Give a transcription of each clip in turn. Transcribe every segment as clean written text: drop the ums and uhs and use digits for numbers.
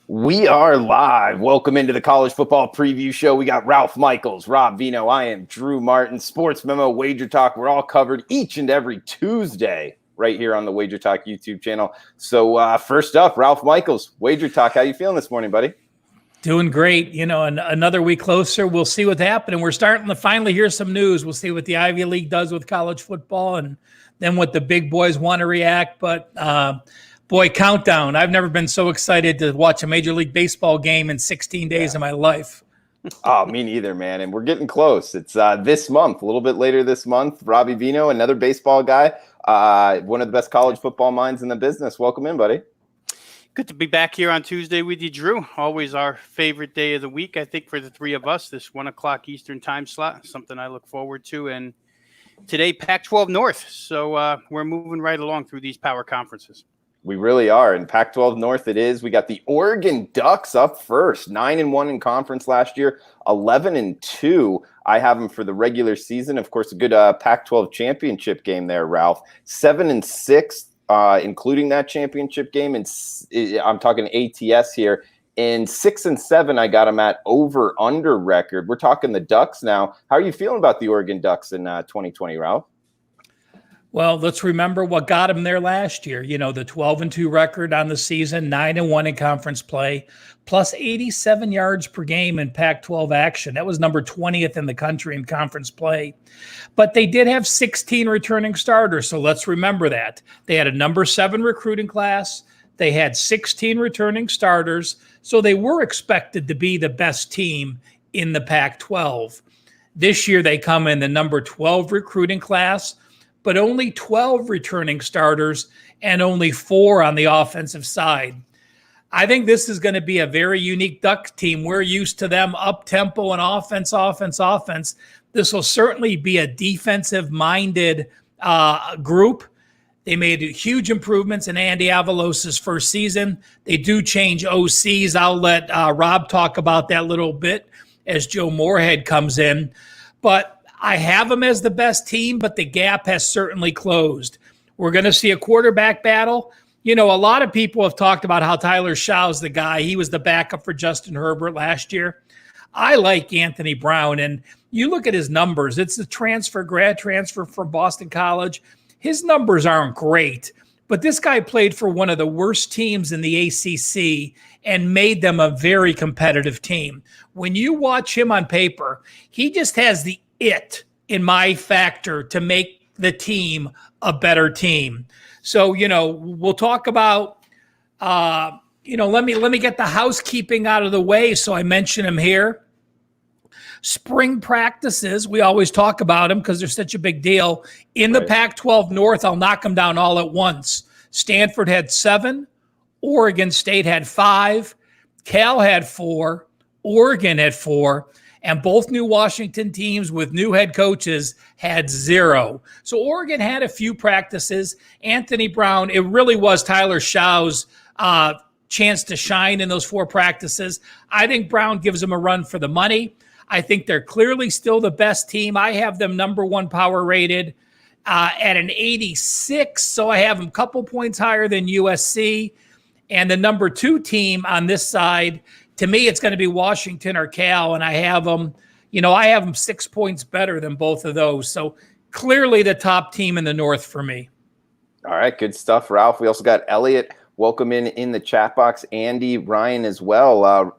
We are live. Welcome into the college football preview show. We got Ralph Michaels, Rob Veno. I am Drew Martin. Sports Memo, WagerTalk. We're all covered each and every Tuesday right here on the WagerTalk YouTube channel. So first up, Ralph Michaels, WagerTalk. How you feeling this morning, buddy? Doing great. You know, another week closer. We'll see what's happening. We're starting to finally hear some news. We'll see what the Ivy League does with college football and then what the big boys want to react. But boy, countdown. I've never been so excited to watch a Major League Baseball game in 16 days of my life. Oh, me neither, man. And we're getting close. It's this month, a little bit later this month. Robbie Veno, another baseball guy, one of the best college football minds in the business. Welcome in, buddy. Good to be back here on Tuesday with you, Drew. Always our favorite day of the week, I think, for the three of us, this 1 o'clock Eastern time slot, something I look forward to. And today, Pac-12 North. So we're moving right along through these power conferences. We really are. In Pac-12 North it is. We got the Oregon Ducks up first, 9-1 in conference last year, 11-2. I have them for the regular season. Of course, a good Pac-12 championship game there, Ralph. 7-6, including that championship game. And I'm talking ATS here. In 6-7, I got them at over-under record. We're talking the Ducks now. How are you feeling about the Oregon Ducks in 2020, Ralph? Well, let's remember what got them there last year. You know, the 12-2 record on the season, 9-1 in conference play, plus 87 yards per game in Pac-12 action. That was number 20th in the country in conference play. But they did have 16 returning starters, so let's remember that. They had a number 7 recruiting class. They had 16 returning starters, so they were expected to be the best team in the Pac-12. This year, they come in the number 12 recruiting class, but only 12 returning starters and only 4 on the offensive side. I think this is going to be a very unique Duck team. We're used to them up-tempo and offense. This will certainly be a defensive-minded group. They made huge improvements in Andy Avalos' first season. They do change OCs. I'll let Rob talk about that a little bit as Joe Moorhead comes in. But I have them as the best team, but the gap has certainly closed. We're going to see a quarterback battle. You know, a lot of people have talked about how Tyler Shaw's the guy. He was the backup for Justin Herbert last year. I like Anthony Brown, and you look at his numbers. It's a grad transfer from Boston College. His numbers aren't great, but this guy played for one of the worst teams in the ACC and made them a very competitive team. When you watch him on paper, he just has the it in my factor to make the team a better team. So, you know, we'll talk about, let me get the housekeeping out of the way. So I mention them here. Spring practices, we always talk about them because they're such a big deal. In the Pac-12 North, I'll knock them down all at once. Stanford had 7. Oregon State had 5. Cal had 4. Oregon had 4. And both new Washington teams with new head coaches had 0. So Oregon had a few practices. Anthony Brown, it really was Tyler Shaw's chance to shine in those 4 practices. I think Brown gives them a run for the money. I think they're clearly still the best team. I have them number 1 power rated at an 86. So I have them a couple points higher than USC. And the number 2 team on this side, to me, it's going to be Washington or Cal, and I have them 6 points better than both of those. So clearly the top team in the North for me. All right, good stuff, Ralph. We also got Elliot. Welcome in the chat box. Andy, Ryan as well.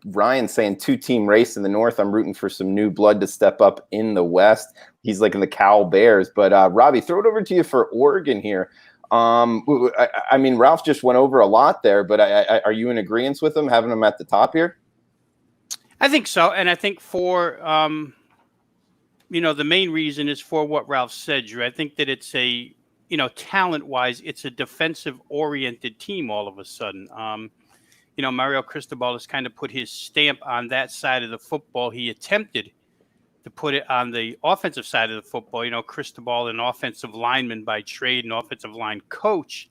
Ryan saying 2-team race in the North. I'm rooting for some new blood to step up in the West. He's like in the Cal Bears. But Robbie, throw it over to you for Oregon here. I mean, Ralph just went over a lot there, but are you in agreement with him, having him at the top here? I think so. And I think for, the main reason is for what Ralph said, Drew. I think that it's talent-wise, it's a defensive-oriented team all of a sudden. Mario Cristobal has kind of put his stamp on that side of the football. He attempted to put it on the offensive side of the football. Cristobal, an offensive lineman by trade, an offensive line coach,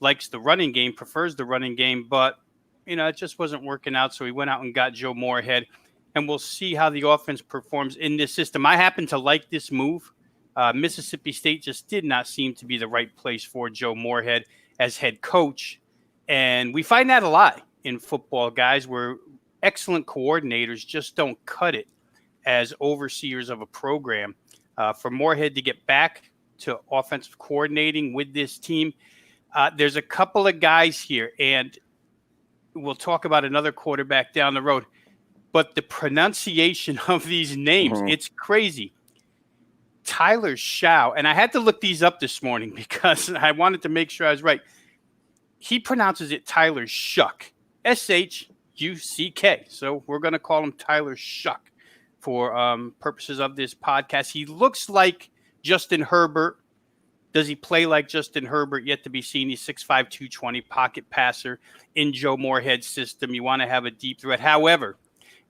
likes the running game, prefers the running game, but, it just wasn't working out. So he went out and got Joe Moorhead, and we'll see how the offense performs in this system. I happen to like this move. Mississippi State just did not seem to be the right place for Joe Moorhead as head coach. And we find that a lot in football, guys, where excellent coordinators just don't cut it as overseers of a program. For Moorhead to get back to offensive coordinating with this team, there's a couple of guys here, and we'll talk about another quarterback down the road, but the pronunciation of these names, it's crazy. Tyler Shao, and I had to look these up this morning because I wanted to make sure I was right. He pronounces it Tyler Shuck, Shuck. So we're going to call him Tyler Shuck for purposes of this podcast. He looks like Justin Herbert. Does he play like Justin Herbert? Yet to be seen. He's 6'5", 220, pocket passer in Joe Moorhead's system. You want to have a deep threat. However,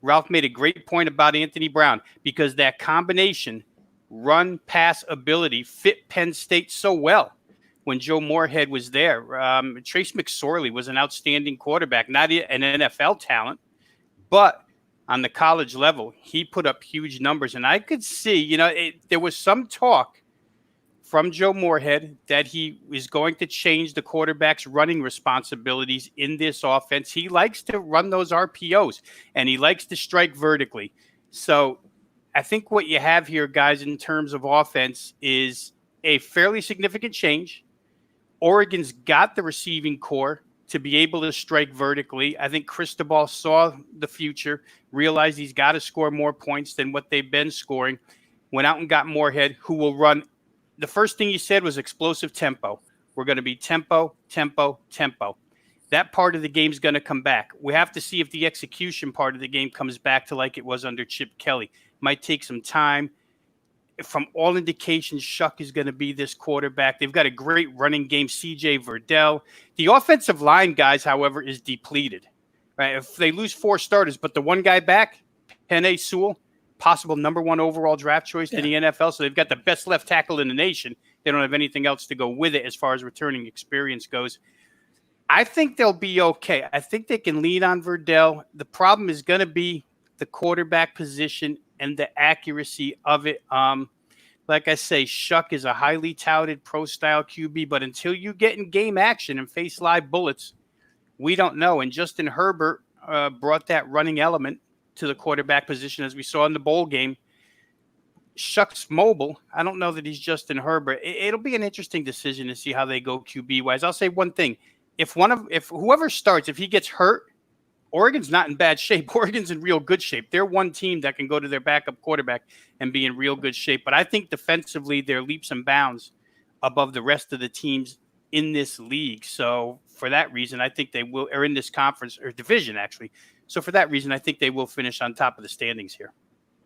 Ralph made a great point about Anthony Brown because that combination run-pass ability fit Penn State so well when Joe Moorhead was there. Trace McSorley was an outstanding quarterback, not an NFL talent, but on the college level, he put up huge numbers. And I could see, there was some talk from Joe Moorhead that he is going to change the quarterback's running responsibilities in this offense. He likes to run those RPOs, and he likes to strike vertically. So I think what you have here, guys, in terms of offense is a fairly significant change. Oregon's got the receiving core to be able to strike vertically. I think Cristobal saw the future, realized he's got to score more points than what they've been scoring, went out and got Moorhead, who will run. The first thing he said was explosive tempo. We're going to be tempo, tempo, tempo. That part of the game is going to come back. We have to see if the execution part of the game comes back to like it was under Chip Kelly. Might take some time. From all indications, Shuck is going to be this quarterback. They've got a great running game, C.J. Verdell. The offensive line, guys, however, is depleted. Right? If they lose 4 starters, but the one guy back, Penei Sewell, possible number 1 overall draft choice in the NFL. So they've got the best left tackle in the nation. They don't have anything else to go with it as far as returning experience goes. I think they'll be okay. I think they can lean on Verdell. The problem is going to be the quarterback position and the accuracy of it. Like I say, Shuck is a highly touted pro-style QB, but until you get in game action and face live bullets, we don't know. And Justin Herbert brought that running element to the quarterback position, as we saw in the bowl game. Shuck's mobile. I don't know that he's Justin Herbert. It'll be an interesting decision to see how they go QB-wise. I'll say one thing. If whoever starts, if he gets hurt, Oregon's not in bad shape. Oregon's in real good shape. They're one team that can go to their backup quarterback and be in real good shape. But I think defensively, they're leaps and bounds above the rest of the teams in this league. So for that reason, I think they will, or in this conference or division, actually. So for that reason, I think they will finish on top of the standings here.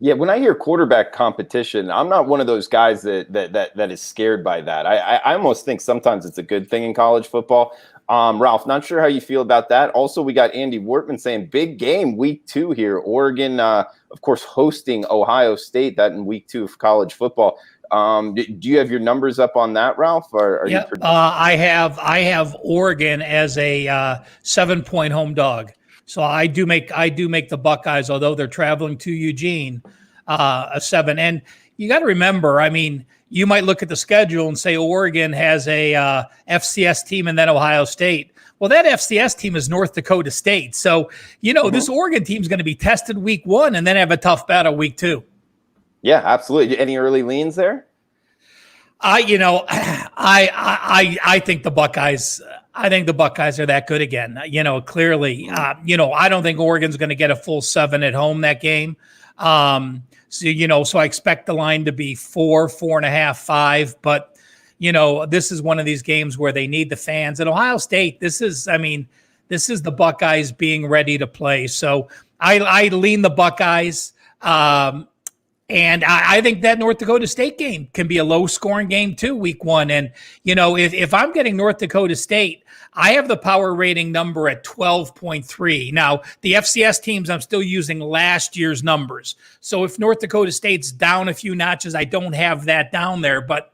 Yeah, when I hear quarterback competition, I'm not one of those guys that is scared by that. I almost think sometimes it's a good thing in college football. Ralph, not sure how you feel about that. Also, we got Andy Wortman saying big game week 2 here. Oregon, of course, hosting Ohio State, that in week 2 of college football. Do you have your numbers up on that, Ralph? I have Oregon as a 7-point home dog. So I do make the Buckeyes, although they're traveling to Eugene, a 7. And you got to remember, I mean, you might look at the schedule and say Oregon has a FCS team and then Ohio State. Well, that FCS team is North Dakota State. So, this Oregon team is going to be tested week 1 and then have a tough battle week 2. Yeah, absolutely. Any early leans there? I think the Buckeyes. I think the Buckeyes are that good again. Clearly. I don't think Oregon's going to get a full 7 at home that game. So I expect the line to be 4, 4.5, 5. But this is one of these games where they need the fans. At Ohio State, this is the Buckeyes being ready to play. So I lean the Buckeyes. And I think that North Dakota State game can be a low-scoring game too, week 1. And, if I'm getting North Dakota State, I have the power rating number at 12.3. Now, the FCS teams, I'm still using last year's numbers. So if North Dakota State's down a few notches, I don't have that down there. But,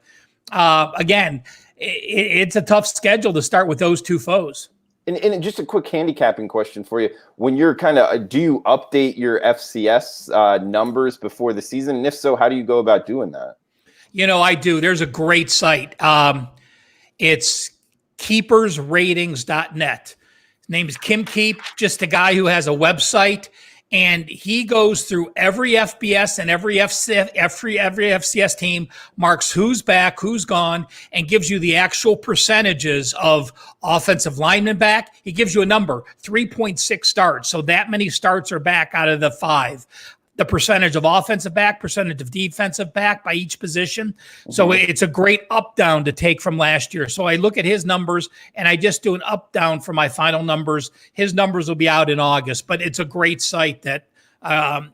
again, it's a tough schedule to start with those 2 foes. And just a quick handicapping question for you. When you're do you update your FCS numbers before the season? And if so, how do you go about doing that? I do. There's a great site. It's keepersratings.net. name is Kim Keep, just a guy who has a website, and he goes through every FBS and every FCS team, marks who's back, who's gone, and gives you the actual percentages of offensive linemen back. He gives you a number, 3.6 starts. So that many starts are back out of the 5. The percentage of offensive back, percentage of defensive back by each position. So it's a great up down to take from last year. So I look at his numbers and I just do an up down for my final numbers. His numbers will be out in August, but it's a great site that,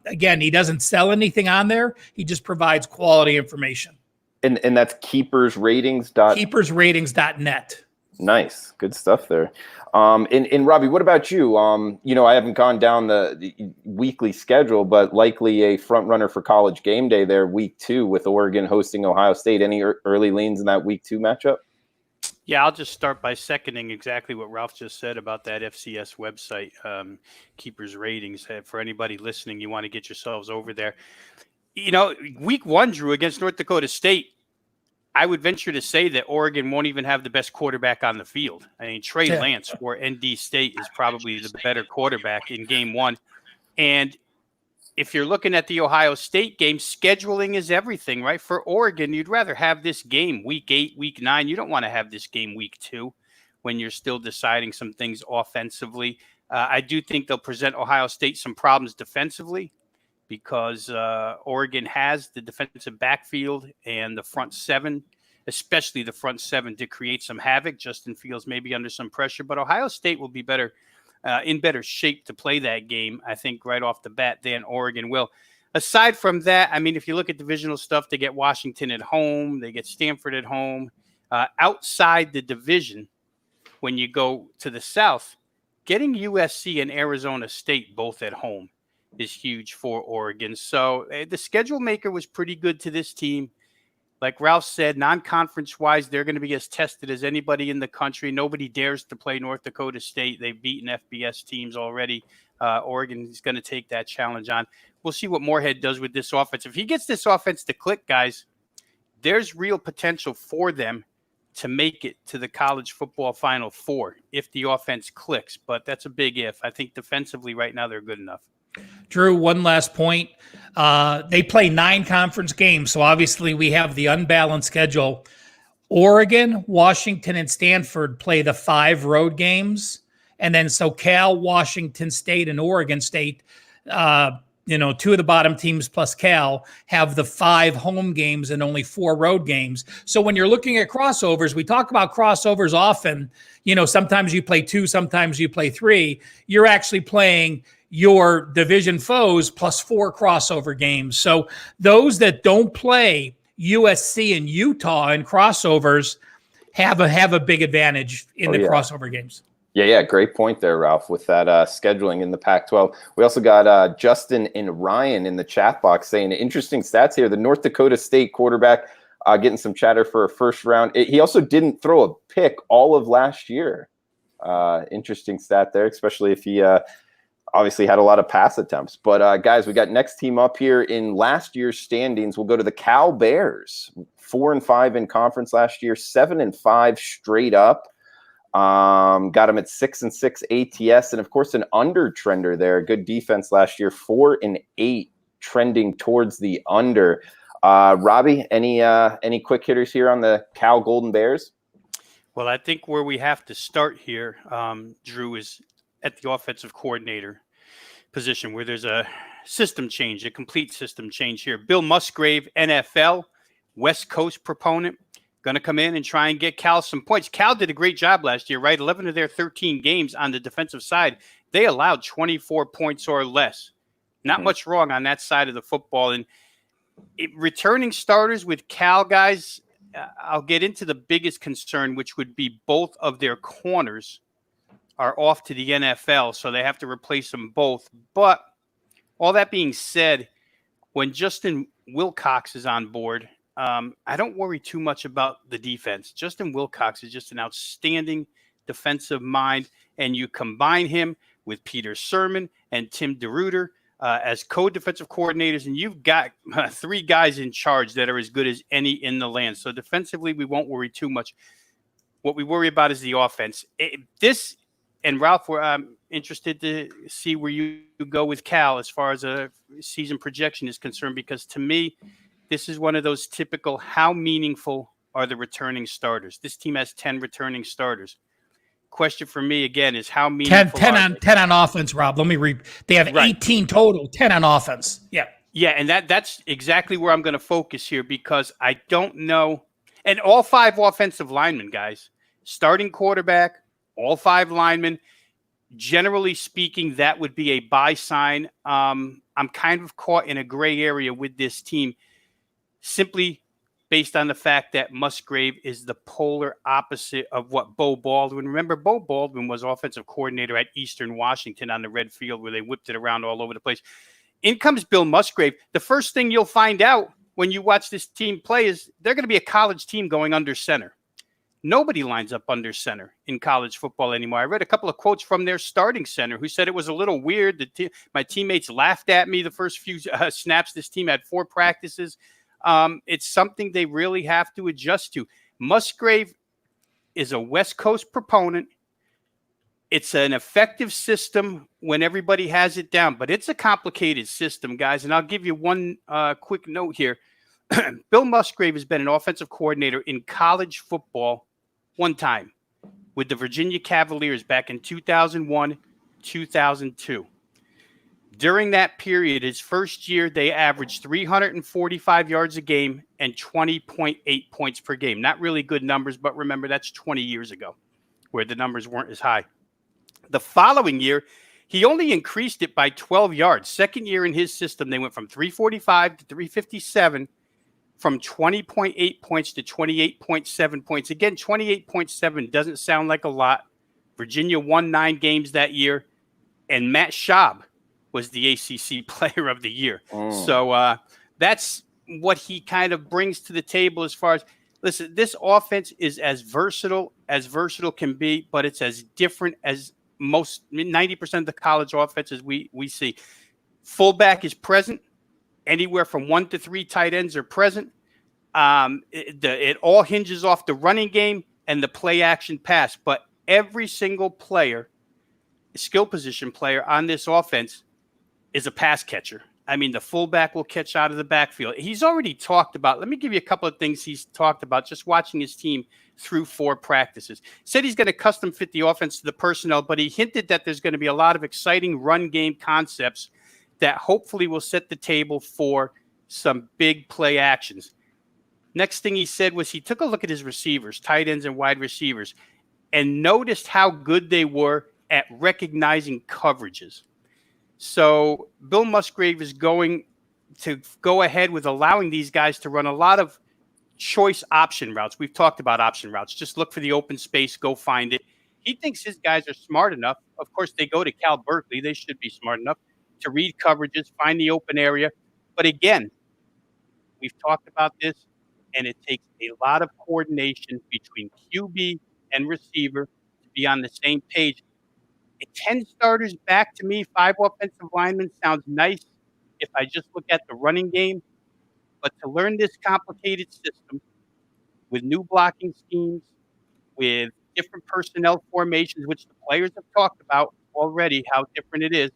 again, he doesn't sell anything on there. He just provides quality information. And that's keepersratings. Keepersratings.net. Nice. Good stuff there. And Robbie, what about you? I haven't gone down the weekly schedule, but likely a front runner for College Game Day there, week 2 with Oregon hosting Ohio State. Any early leans in that week 2 matchup? Yeah, I'll just start by seconding exactly what Ralph just said about that FCS website, Keepers Ratings. For anybody listening, you want to get yourselves over there. Week 1, Drew, against North Dakota State, I would venture to say that Oregon won't even have the best quarterback on the field. I mean, Trey Lance for ND State is probably the better quarterback in game 1. And if you're looking at the Ohio State game, scheduling is everything, right? For Oregon, you'd rather have this game week 8, week 9. You don't want to have this game week 2 when you're still deciding some things offensively. I do think they'll present Ohio State some problems defensively, because Oregon has the defensive backfield and the front 7, especially the front 7, to create some havoc. Justin Fields may be under some pressure, but Ohio State will be in better shape to play that game, I think, right off the bat than Oregon will. Aside from that, I mean, if you look at divisional stuff, they get Washington at home, they get Stanford at home. Outside the division, when you go to the South, getting USC and Arizona State both at home is huge for Oregon. So the schedule maker was pretty good to this team. Like Ralph said, non-conference wise, they're going to be as tested as anybody in the country. Nobody dares to play North Dakota State. They've beaten FBS teams already. Oregon is going to take that challenge on. We'll see what Moorhead does with this offense. If he gets this offense to click, guys, there's real potential for them to make it to the college football Final Four if the offense clicks. But that's a big if. I think defensively right now they're good enough. Drew, one last point. They play 9 conference games, so obviously we have the unbalanced schedule. Oregon, Washington, and Stanford play the 5 road games, and then so Cal, Washington State, and Oregon State, 2 of the bottom teams plus Cal have the 5 home games and only 4 road games. So when you're looking at crossovers, we talk about crossovers often. Sometimes you play 2, sometimes you play 3. You're actually playing your division foes plus 4 crossover games. So those that don't play USC and Utah in crossovers have a big advantage in the crossover games. Yeah, great point there, Ralph, with that scheduling in the Pac-12. We also got Justin and Ryan in the chat box saying interesting stats here. The North Dakota State quarterback getting some chatter for a first round. He also didn't throw a pick all of last year. Interesting stat there, especially if he obviously had a lot of pass attempts. But guys, we got next team up here in last year's standings. We'll go to the Cal Bears, 4-5 in conference last year, 7-5 straight up. Got them at 6-6 ATS, and of course an under trender there. Good defense last year, 4-8 trending towards the under. Robbie, any quick hitters here on the Cal Golden Bears? Well, I think where we have to start here, Drew, is at the offensive coordinator position, where there's a system change, a complete system change here. Bill Musgrave, NFL, West Coast proponent, going to come in and try and get Cal some points. Cal did a great job last year, right? 11 of their 13 games on the defensive side, they allowed 24 points or less. Not much wrong on that side of the football. And returning starters with Cal, guys, I'll get into the biggest concern, which would be both of their corners are off to the NFL, so they have to replace them both. But all that being said, when Justin Wilcox is on board, I don't worry too much about the defense. Justin Wilcox is just an outstanding defensive mind, and you combine him with Peter Sermon and Tim DeRuyter as co-defensive coordinators, and you've got 3 guys in charge that are as good as any in the land. So defensively, we won't worry too much. What we worry about is the offense. And Ralph, I'm interested to see where you go with Cal as far as a season projection is concerned, because to me, this is one of those typical, how meaningful are the returning starters? This team has 10 returning starters. Question for me again is how meaningful 10 are on they? 10 on offense, Rob. Let me read. They have 18 total, 10 on offense. Yeah. Yeah, and that's exactly where I'm going to focus here, because I don't know. And all 5 offensive linemen, guys, starting quarterback, all 5 linemen, generally speaking, that would be a buy sign. I'm kind of caught in a gray area with this team, simply based on the fact that Musgrave is the polar opposite of what Bo Baldwin. Remember, Bo Baldwin was offensive coordinator at Eastern Washington on the red field, where they whipped it around all over the place. In comes Bill Musgrave. The first thing you'll find out when you watch this team play is they're going to be a college team going under center. Nobody lines up under center in college football anymore. I read a couple of quotes from their starting center who said it was a little weird. My teammates laughed at me the first few snaps. This team had 4 practices. It's something they really have to adjust to. Musgrave is a West Coast proponent. It's an effective system when everybody has it down, but it's a complicated system, guys. And I'll give you one quick note here. Bill Musgrave has been an offensive coordinator in college football one time with the Virginia Cavaliers back in 2001, 2002. During that period, his first year, they averaged 345 yards a game and 20.8 points per game. Not really good numbers, but remember, that's 20 years ago where the numbers weren't as high. The following year, he only increased it by 12 yards. Second year in his system, they went from 345 to 357, from 20.8 points to 28.7 points. Again, 28.7 doesn't sound like a lot. Virginia won 9 games that year, and Matt Schaub was the ACC Player of the Year. So that's what he kind of brings to the table as far as, listen, this offense is as versatile can be, but it's as different as most 90% of the college offenses we see. Fullback is present. Anywhere from 1 to 3 tight ends are present. It all hinges off the running game and the play action pass. But every single player, skill position player on this offense, is a pass catcher. I mean, the fullback will catch out of the backfield. He's already talked about, let me give you a couple of things he's talked about just watching his team through 4 practices. Said he's going to custom fit the offense to the personnel, but he hinted that there's going to be a lot of exciting run game concepts that hopefully will set the table for some big play actions. Next thing he said was he took a look at his receivers, tight ends and wide receivers, and noticed how good they were at recognizing coverages. So Bill Musgrave is going to go ahead with allowing these guys to run a lot of choice option routes. We've talked about option routes. Just look for the open space, go find it. He thinks his guys are smart enough. Of course, they go to Cal Berkeley. They should be smart enough to read coverages, find the open area. But again, we've talked about this, and it takes a lot of coordination between QB and receiver to be on the same page. 10 starters back to me, 5 offensive linemen sounds nice if I just look at the running game. But to learn this complicated system with new blocking schemes, with different personnel formations, which the players have talked about already, how different it is.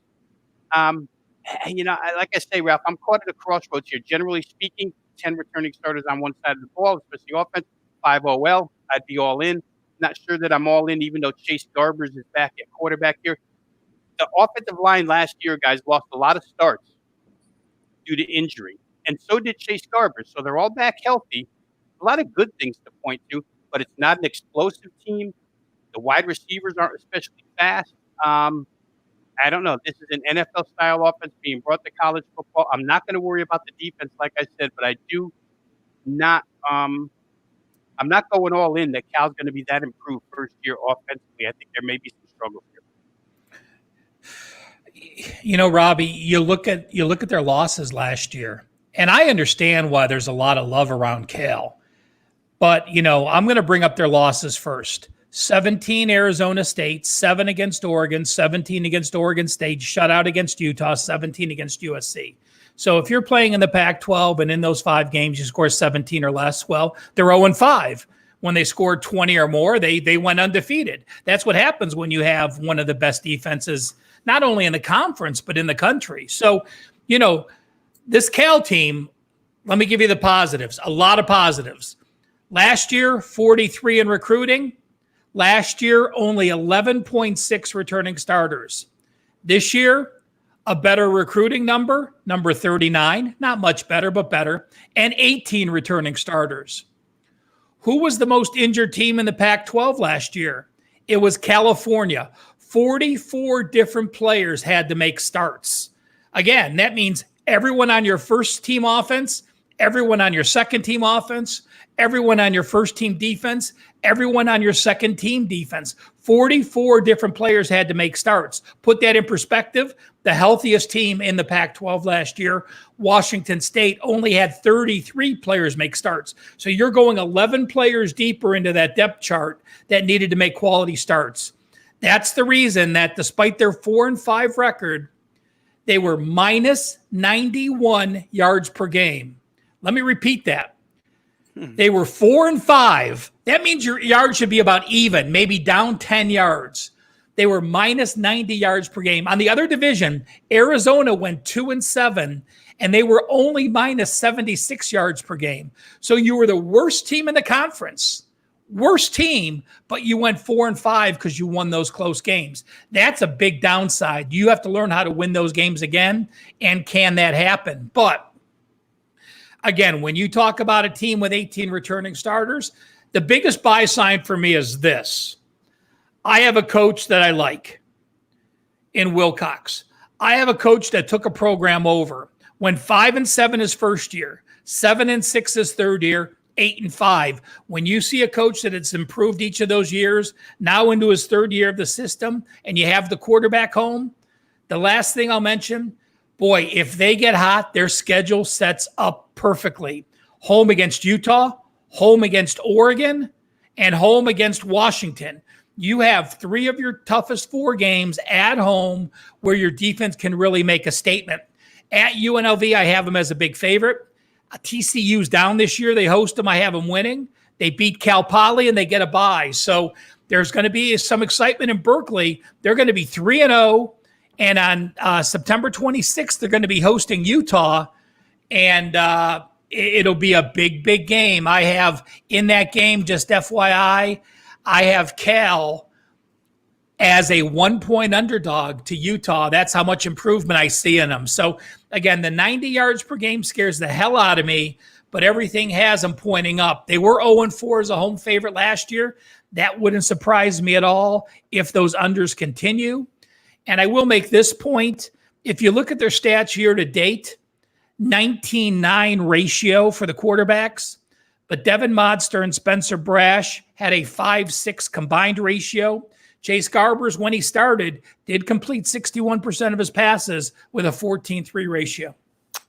Like I say, Ralph, I'm caught at a crossroads here. Generally speaking, 10 returning starters on one side of the ball, especially offense, 5 OL, I'd be all in. Not sure that I'm all in, even though Chase Garbers is back at quarterback here. The offensive line last year, guys, lost a lot of starts due to injury, and so did Chase Garbers. So they're all back healthy. A lot of good things to point to, but it's not an explosive team. The wide receivers aren't especially fast. I don't know. This is an NFL-style offense being brought to college football. I'm not going to worry about the defense, like I said, but I do not I'm not going all in that Cal's going to be that improved first year offensively. I think there may be some struggles here. You know, Robbie, you look at their losses last year, and I understand why there's a lot of love around Cal. But, I'm going to bring up their losses first. 17 Arizona State, 7 against Oregon, 17 against Oregon State, shutout against Utah, 17 against USC. So if you're playing in the Pac-12 and in those 5 games you score 17 or less, well, they're 0-5. when they scored 20 or more, they went undefeated. That's what happens when you have one of the best defenses, not only in the conference, but in the country. So, this Cal team, let me give you the positives, a lot of positives. Last year, 43 in recruiting. Last year, only 11.6 returning starters. This year, a better recruiting number 39, not much better, but better, and 18 returning starters. Who was the most injured team in the Pac-12 last year? It was California. 44 different players had to make starts. Again, that means everyone on your first team offense, everyone on your second team offense, everyone on your first team defense, everyone on your second team defense. 44 different players had to make starts. Put that in perspective. The healthiest team in the Pac-12 last year, Washington State, only had 33 players make starts. So you're going 11 players deeper into that depth chart that needed to make quality starts. That's the reason that despite their 4-5 record, they were minus 91 yards per game. Let me repeat that. They were 4-5. That means your yards should be about even, maybe down 10 yards. They were minus 90 yards per game. On the other division, Arizona went 2-7, and they were only minus 76 yards per game. So you were the worst team in the conference. Worst team, but you went 4-5 because you won those close games. That's a big downside. You have to learn how to win those games again, and can that happen? But again, when you talk about a team with 18 returning starters, the biggest buy sign for me is this. I have a coach that I like in Wilcox. I have a coach that took a program over. Went 5-7 his first year, 7-6 his third year, 8-5. When you see a coach that has improved each of those years, now into his third year of the system, and you have the quarterback home, the last thing I'll mention, boy, if they get hot, their schedule sets up perfectly. Home against Utah, home against Oregon, and home against Washington. You have 3 of your toughest 4 games at home where your defense can really make a statement. At UNLV, I have them as a big favorite. TCU's down this year. They host them. I have them winning. They beat Cal Poly, and they get a bye. So there's going to be some excitement in Berkeley. They're going to be 3-0. And on September 26th, they're going to be hosting Utah. And it'll be a big, big game. I have in that game, just FYI, I have Cal as a 1-point underdog to Utah. That's how much improvement I see in them. So, again, the 90 yards per game scares the hell out of me, but everything has them pointing up. They were 0-4 as a home favorite last year. That wouldn't surprise me at all if those unders continue. And I will make this point. If you look at their stats year to date, 19-9 ratio for the quarterbacks, but Devin Modster and Spencer Brash had a 5-6 combined ratio. Chase Garbers, when he started, did complete 61% of his passes with a 14-3 ratio.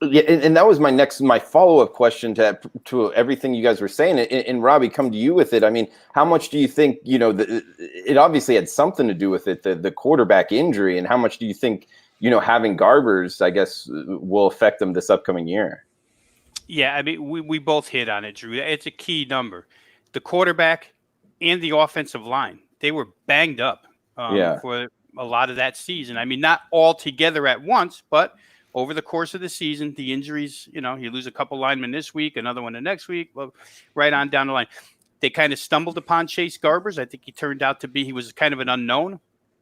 Yeah, and that was my follow-up question to everything you guys were saying. And Robbie, come to you with it. I mean, how much do you think, it obviously had something to do with it, the quarterback injury, and how much do you think, having Garbers, I guess, will affect them this upcoming year? Yeah, I mean, we both hit on it, Drew. It's a key number. The quarterback and the offensive line, they were banged up for a lot of that season. I mean, not all together at once, but over the course of the season, the injuries, you lose a couple linemen this week, another one the next week, well, right on down the line. They kind of stumbled upon Chase Garbers. I think he was kind of an unknown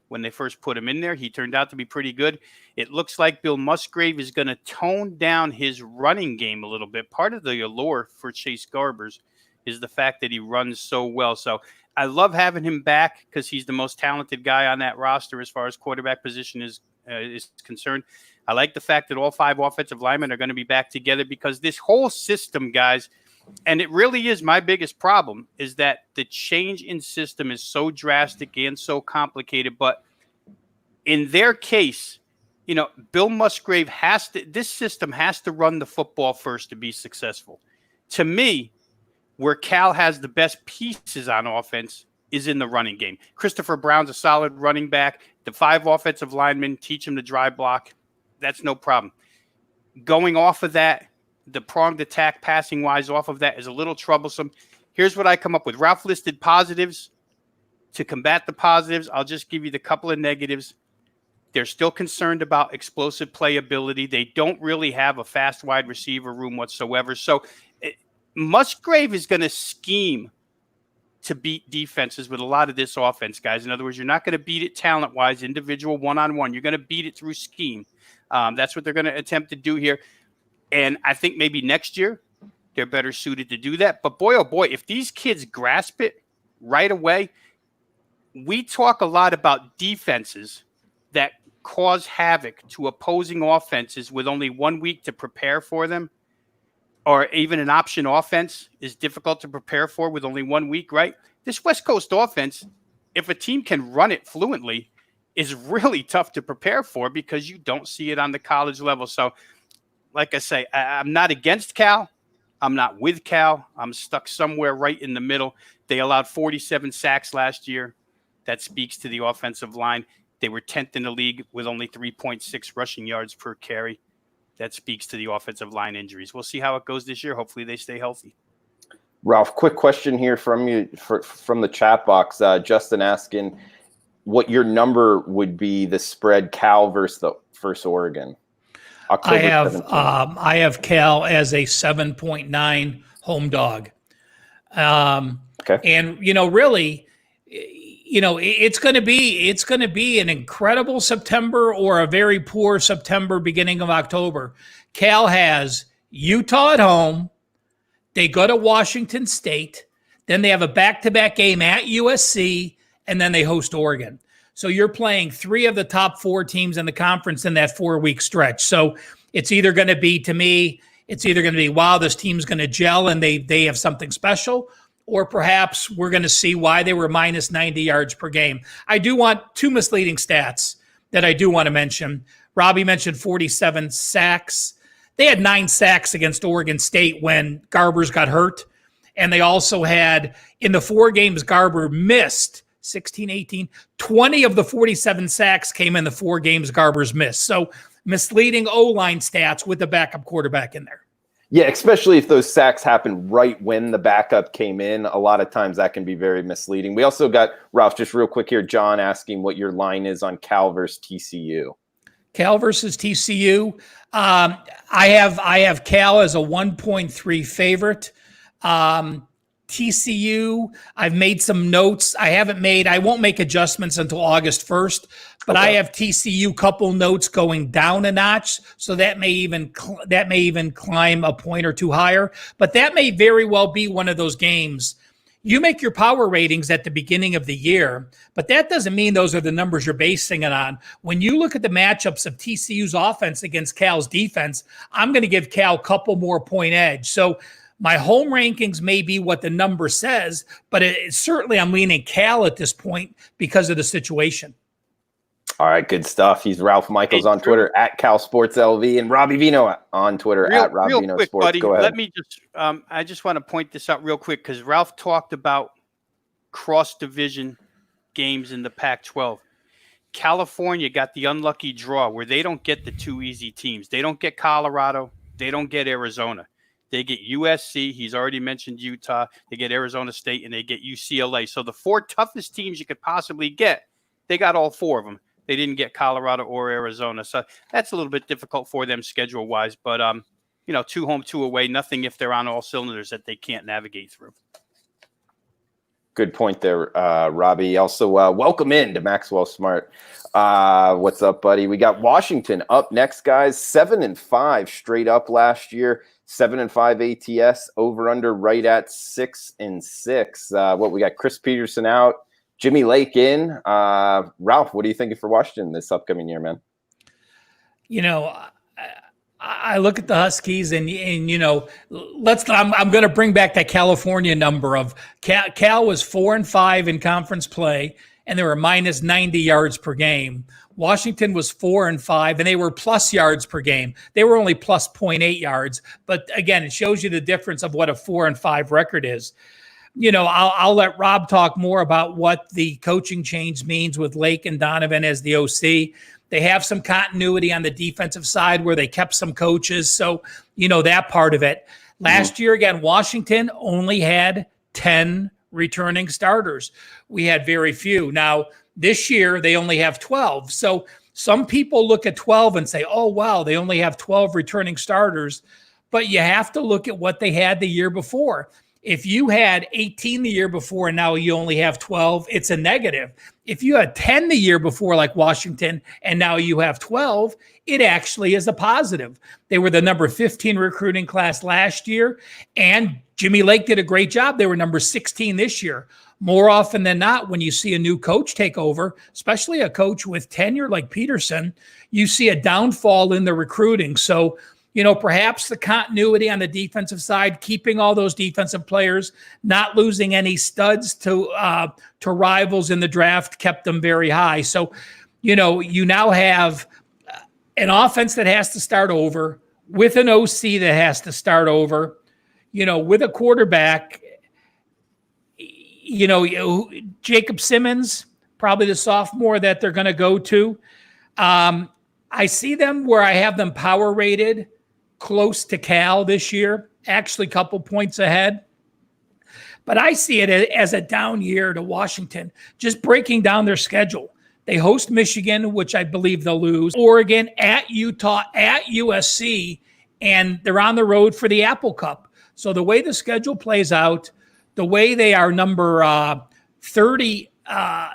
when they first put him in there. He turned out to be pretty good. It looks like Bill Musgrave is going to tone down his running game a little bit. Part of the allure for Chase Garbers is the fact that he runs so well. So I love having him back because he's the most talented guy on that roster as far as quarterback position is concerned. I like the fact that all 5 offensive linemen are going to be back together because this whole system, guys, and it really is my biggest problem, is that the change in system is so drastic and so complicated. But in their case, Bill Musgrave this system has to run the football first to be successful. To me, where Cal has the best pieces on offense is in the running game. Christopher Brown's a solid running back. The 5 offensive linemen teach him to drive block. That's no problem. Going off of that, the pronged attack passing wise off of that is a little troublesome. Here's what I come up with. Ralph listed positives. To combat the positives, I'll just give you the couple of negatives. They're still concerned about explosive playability. They don't really have a fast wide receiver room whatsoever. So Musgrave is going to scheme to beat defenses with a lot of this offense, guys. In other words, you're not going to beat it talent-wise, individual, one-on-one. You're going to beat it through scheme. That's what they're going to attempt to do here. And I think maybe next year they're better suited to do that. But boy, oh boy, if these kids grasp it right away, we talk a lot about defenses that cause havoc to opposing offenses with only 1 week to prepare for them, or even an option offense is difficult to prepare for with only 1 week, right? This West Coast offense, if a team can run it fluently, is really tough to prepare for because you don't see it on the college level. So, like I say, I'm not against Cal. I'm not with Cal. I'm stuck somewhere right in the middle. They allowed 47 sacks last year. That speaks to the offensive line. They were 10th in the league with only 3.6 rushing yards per carry. That speaks to the offensive line injuries. We'll see how it goes this year. Hopefully they stay healthy. Ralph, quick question here from you from the chat box. Justin asking what your number would be, the spread Cal versus Oregon. October 17th. I have Cal as a 7.9 home dog. Okay. And, really, it's going to be an incredible September or a very poor September, beginning of October. Cal has Utah at home. They go to Washington State. Then they have a back-to-back game at USC, and then they host Oregon. So you're playing 3 of the top 4 teams in the conference in that 4-week stretch. So it's either going to be, to me, wow, this team's going to gel and they have something special, or perhaps we're going to see why they were minus 90 yards per game. I do want 2 misleading stats that I do want to mention. Robbie mentioned 47 sacks. They had 9 sacks against Oregon State when Garbers got hurt. And they also had, in the 4 games Garber missed, 16, 18, 20 of the 47 sacks came in the 4 games Garbers missed. So misleading O-line stats with the backup quarterback in there. Yeah, especially if those sacks happen right when the backup came in. A lot of times that can be very misleading. We also got, Ralph, just real quick here, John asking what your line is on Cal versus TCU. Cal versus TCU. I have Cal as a 1.3 favorite. TCU, I've made some notes. I won't make adjustments until August 1st, but okay. I have TCU couple notes going down a notch. So that may even climb a point or 2 higher, but that may very well be one of those games. You make your power ratings at the beginning of the year, but that doesn't mean those are the numbers you're basing it on. When you look at the matchups of TCU's offense against Cal's defense, I'm going to give Cal a couple more point edge. So my home rankings may be what the number says, but certainly I'm leaning Cal at this point because of the situation. All right, good stuff. He's Ralph Michaels on Twitter at CalSportsLV and Robbie Veno on Twitter at Rob Veno quick, Sports. Buddy, Go ahead. Let me just, I just want to point this out real quick because Ralph talked about cross-division games in the Pac-12. California got the unlucky draw where they don't get the 2 easy teams. They don't get Colorado. They don't get Arizona. They get USC. He's already mentioned Utah. They get Arizona State, and they get UCLA. So the 4 toughest teams you could possibly get, they got all 4 of them. They didn't get Colorado or Arizona. So that's a little bit difficult for them schedule-wise. But, 2 home, 2 away, nothing if they're on all cylinders that they can't navigate through. Good point there, Robbie. Also, welcome in to Maxwell Smart. What's up, buddy? We got Washington up next, guys. 7-5 straight up last year. 7-5 ATS, over under right at 6-6. We got Chris Peterson out, Jimmy Lake in. Ralph, what are you thinking for Washington this upcoming year, man? I look at the Huskies and I'm going to bring back that California number of Cal was 4-5 in conference play, and they were minus 90 yards per game. Washington was 4-5, and they were plus yards per game. They were only plus 0.8 yards. But again, it shows you the difference of what a 4-5 record is. I'll let Rob talk more about what the coaching change means with Lake and Donovan as the OC. They have some continuity on the defensive side where they kept some coaches. So, that part of it. Last year, again, Washington only had 10 returning starters. We had very few. Now, this year, they only have 12. So some people look at 12 and say, oh, wow, they only have 12 returning starters. But you have to look at what they had the year before. If you had 18 the year before and now you only have 12, it's a negative. If you had 10 the year before, like Washington, and now you have 12, it actually is a positive. They were the number 15 recruiting class last year, and Jimmy Lake did a great job. They were number 16 this year. More often than not, when you see a new coach take over, especially a coach with tenure like Peterson, you see a downfall in the recruiting. So, perhaps the continuity on the defensive side, keeping all those defensive players, not losing any studs to rivals in the draft, kept them very high. So, you now have an offense that has to start over with an OC that has to start over, with a quarterback, Jacob Simmons, probably the sophomore that they're going to go to. I see them where I have them power rated close to Cal this year, actually a couple points ahead. But I see it as a down year to Washington, just breaking down their schedule. They host Michigan, which I believe they'll lose, Oregon, at Utah, at USC, and they're on the road for the Apple Cup. So the way the schedule plays out, the way they are number 30,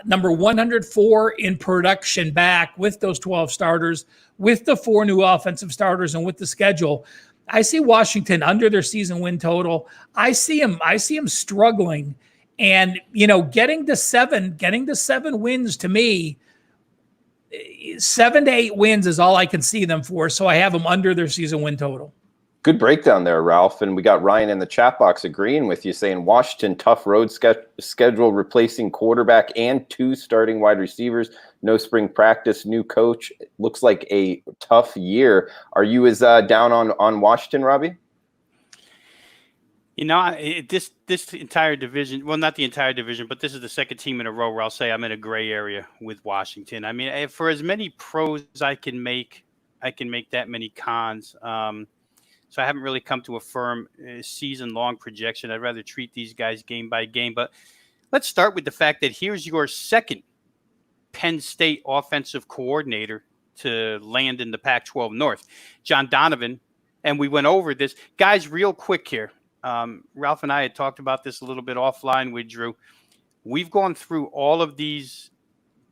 number 104 in production back with those 12 starters, with the 4 new offensive starters, and with the schedule, I see Washington under their season win total. I see them struggling, and getting to 7 wins to me, 7 to 8 wins is all I can see them for. So I have them under their season win total. Good breakdown there, Ralph. And we got Ryan in the chat box agreeing with you, saying Washington, tough road schedule, replacing quarterback and 2 starting wide receivers. No spring practice, new coach. Looks like a tough year. Are you as down on Washington, Robbie? This entire division, well, not the entire division, but this is the second team in a row where I'll say I'm in a gray area with Washington. I mean, for as many pros I can make that many cons. So I haven't really come to a firm season-long projection. I'd rather treat these guys game by game. But let's start with the fact that here's your second Penn State offensive coordinator to land in the Pac-12 North, John Donovan. And we went over this. Guys, real quick here. Ralph and I had talked about this a little bit offline with Drew. We've gone through all of these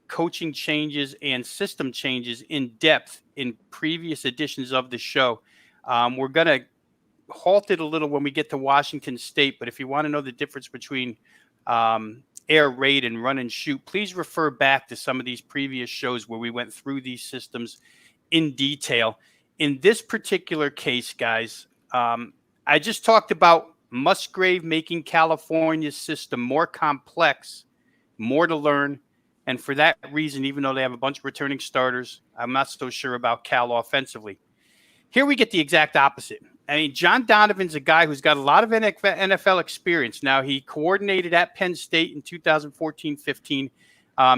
coaching changes and system changes in depth in previous editions of the show. We're going to halt it a little when we get to Washington State, but if you want to know the difference between air raid and run and shoot, please refer back to some of these previous shows where we went through these systems in detail. In this particular case, guys, I just talked about Musgrave making California's system more complex, more to learn, and for that reason, even though they have a bunch of returning starters, I'm not so sure about Cal offensively. Here we get the exact opposite. I mean, John Donovan's a guy who's got a lot of NFL experience. Now, he coordinated at Penn State in 2014-15.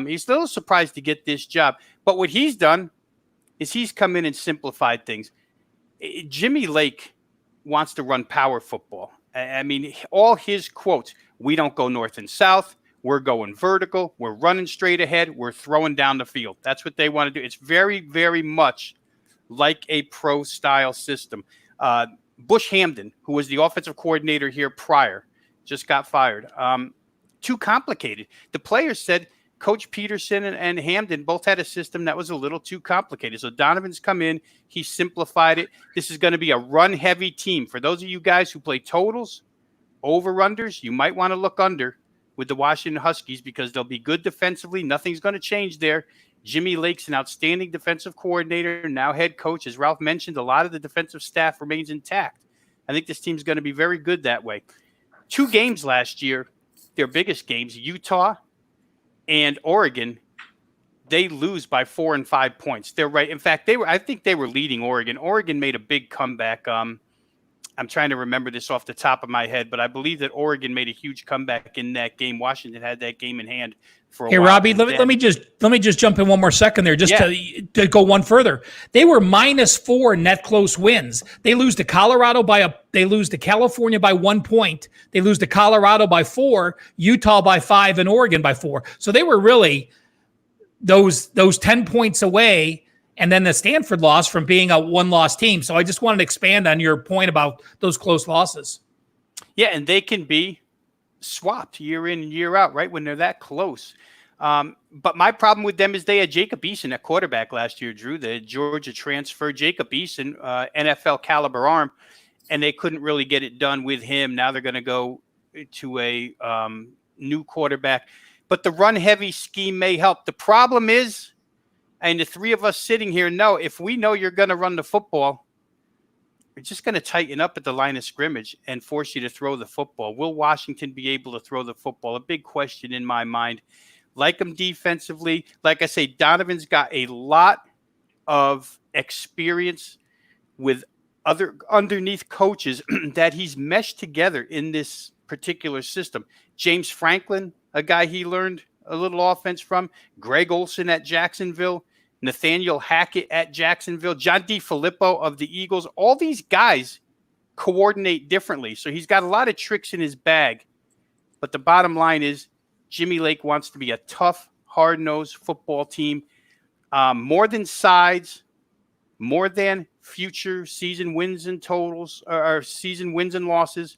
He's a little surprised to get this job. But what he's done is he's come in and simplified things. Jimmy Lake wants to run power football. I mean, all his quotes, we don't go north and south. We're going vertical. We're running straight ahead. We're throwing down the field. That's what they want to do. It's very, very much like a pro-style system. Bush Hamden, who was the offensive coordinator here prior, just got fired. Too complicated. The players said Coach Peterson and Hamden both had a system that was a little too complicated. So Donovan's come in. He simplified it. This is going to be a run-heavy team. For those of you guys who play totals, over-unders, you might want to look under with the Washington Huskies because they'll be good defensively. Nothing's going to change there. Jimmy Lake's an outstanding defensive coordinator, now head coach. As Ralph mentioned, a lot of the defensive staff remains intact. I think this team's going to be very good that way. 2 games last year, their biggest games, Utah and Oregon, they lose by 4 and 5 points. They're right. In fact, I think they were leading Oregon. Oregon made a big comeback. I'm trying to remember this off the top of my head, but I believe that Oregon made a huge comeback in that game. Washington had that game in hand for a Hey, while. Robbie, let me just jump in one more second there, just to go one further. They were -4 net close wins. They lose to they lose to California by 1 point. They lose to Colorado by 4, Utah by 5, and Oregon by 4. So they were really those 10 points away. And then the Stanford loss from being a one-loss team. So I just wanted to expand on your point about those close losses. Yeah, and they can be swapped year in and year out, right, when they're that close. But my problem with them is they had Jacob Eason at quarterback last year, Drew, the Georgia transfer. Jacob Eason, NFL caliber arm, and they couldn't really get it done with him. Now they're going to go to a new quarterback. But the run-heavy scheme may help. The problem is, and the three of us sitting here know, if we know you're going to run the football, we're just going to tighten up at the line of scrimmage and force you to throw the football. Will Washington be able to throw the football? A big question in my mind. Like them defensively. Like I say, Donovan's got a lot of experience with other underneath coaches that he's meshed together in this particular system. James Franklin, a guy he learned a little offense from. Greg Olson at Jacksonville. Nathaniel Hackett at Jacksonville, John DeFilippo of the Eagles. All these guys coordinate differently. So he's got a lot of tricks in his bag. But the bottom line is Jimmy Lake wants to be a tough, hard-nosed football team. More than sides, more than future season wins and totals, or season wins and losses.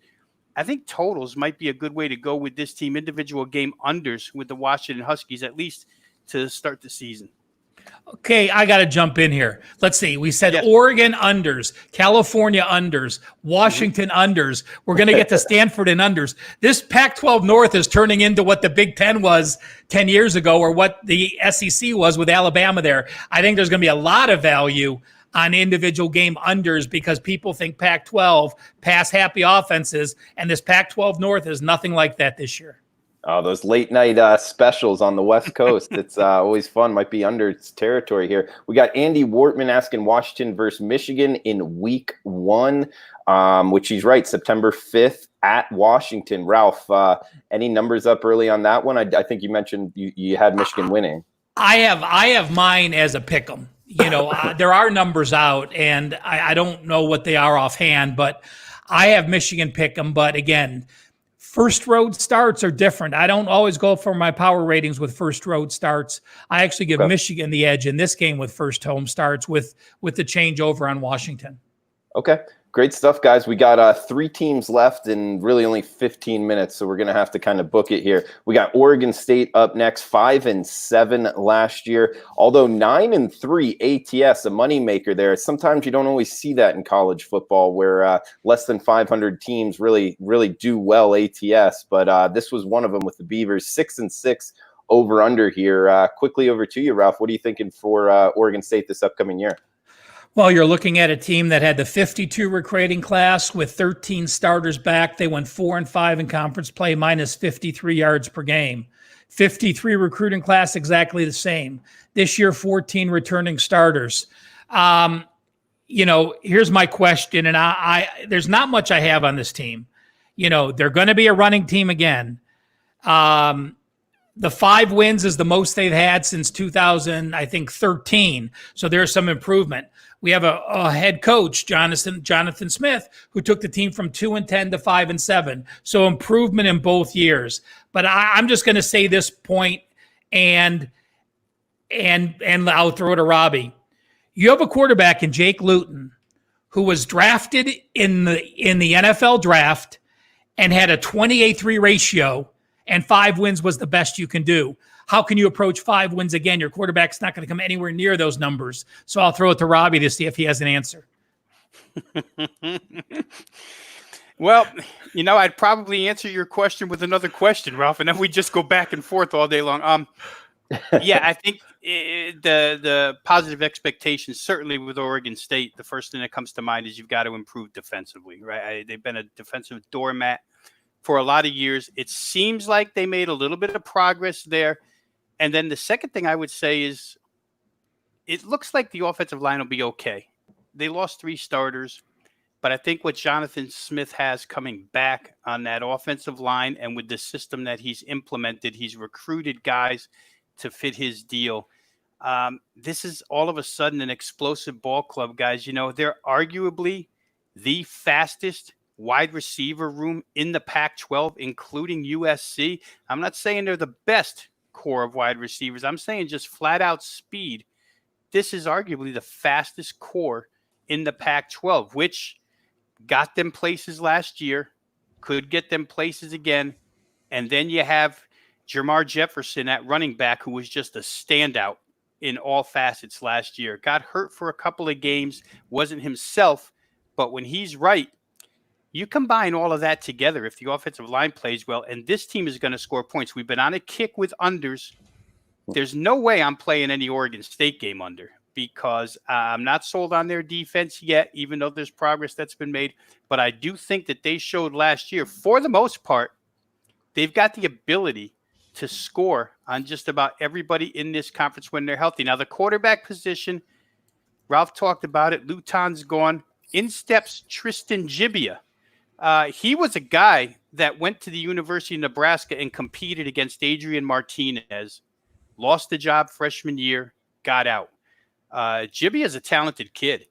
I think totals might be a good way to go with this team. Individual game unders with the Washington Huskies, at least to start the season. Okay, I got to jump in here. Let's see. We said Oregon unders, California unders, Washington unders. We're going to get to Stanford and unders. This Pac-12 North is turning into what the Big Ten was 10 years ago, or what the SEC was with Alabama there. I think there's going to be a lot of value on individual game unders because people think Pac-12 pass-happy offenses, and this Pac-12 North is nothing like that this year. Oh, those late night specials on the West Coast. It's always fun. Might be under its territory here. We got Andy Wortman asking Washington versus Michigan in week 1, which he's right, September 5th at Washington. Ralph, any numbers up early on that one? I think you mentioned you had Michigan winning. I have mine as a pick 'em. You know, there are numbers out, and I don't know what they are offhand, but I have Michigan pick 'em. But again, first road starts are different. I don't always go for my power ratings with first road starts. I actually give Michigan the edge in this game with first home starts with the changeover on Washington. Okay. Great stuff, guys. We got 3 teams left and really only 15 minutes, so we're going to have to kind of book it here. We got Oregon State up next, 5-7 last year, although 9-3 ATS, a moneymaker there. Sometimes you don't always see that in college football where less than 500 teams really do well ATS, but this was one of them with the Beavers, 6-6 over-under here. Quickly over to you, Ralph. What are you thinking for Oregon State this upcoming year? Well, you're looking at a team that had the 52 recruiting class with 13 starters back. They went 4-5 in conference play, minus 53 yards per game. 53 recruiting class, exactly the same. This year, 14 returning starters. You know, here's my question, and I there's not much I have on this team. You know, they're going to be a running team again. The 5 wins is the most they've had since 2013. So there's some improvement. We have a head coach, Jonathan Smith, who took the team from 2-10 to 5-7. So improvement in both years. But I'm just going to say this point, and I'll throw it to Robbie. You have a quarterback in Jake Luton who was drafted in the NFL draft and had a 28-3 ratio, and 5 wins was the best you can do. How can you approach 5 wins again? Your quarterback's not going to come anywhere near those numbers. So I'll throw it to Robbie to see if he has an answer. Well, you know, I'd probably answer your question with another question, Ralph, and then we just go back and forth all day long. Yeah, I think the positive expectations, certainly with Oregon State, the first thing that comes to mind is you've got to improve defensively, right? They've been a defensive doormat for a lot of years. It seems like they made a little bit of progress there. And then the second thing I would say is it looks like the offensive line will be okay. They lost 3 starters. But I think what Jonathan Smith has coming back on that offensive line and with the system that he's implemented, he's recruited guys to fit his deal. This is all of a sudden an explosive ball club, guys. You know, they're arguably the fastest wide receiver room in the Pac-12, including USC. I'm not saying they're the best core of wide receivers. I'm saying just flat out speed. This is arguably the fastest core in the Pac-12, which got them places last year, could get them places again. And then you have Jamar Jefferson at running back, who was just a standout in all facets last year. Got hurt for a couple of games, wasn't himself, but when he's right, you combine all of that together if the offensive line plays well, and this team is going to score points. We've been on a kick with unders. There's no way I'm playing any Oregon State game under, because I'm not sold on their defense yet, even though there's progress that's been made. But I do think that they showed last year, for the most part, they've got the ability to score on just about everybody in this conference when they're healthy. Now, the quarterback position, Ralph talked about it. Luton's gone. In steps Tristan Gibbia. He was a guy that went to the University of Nebraska and competed against Adrian Martinez, lost the job freshman year, got out. Gibbia is a talented kid,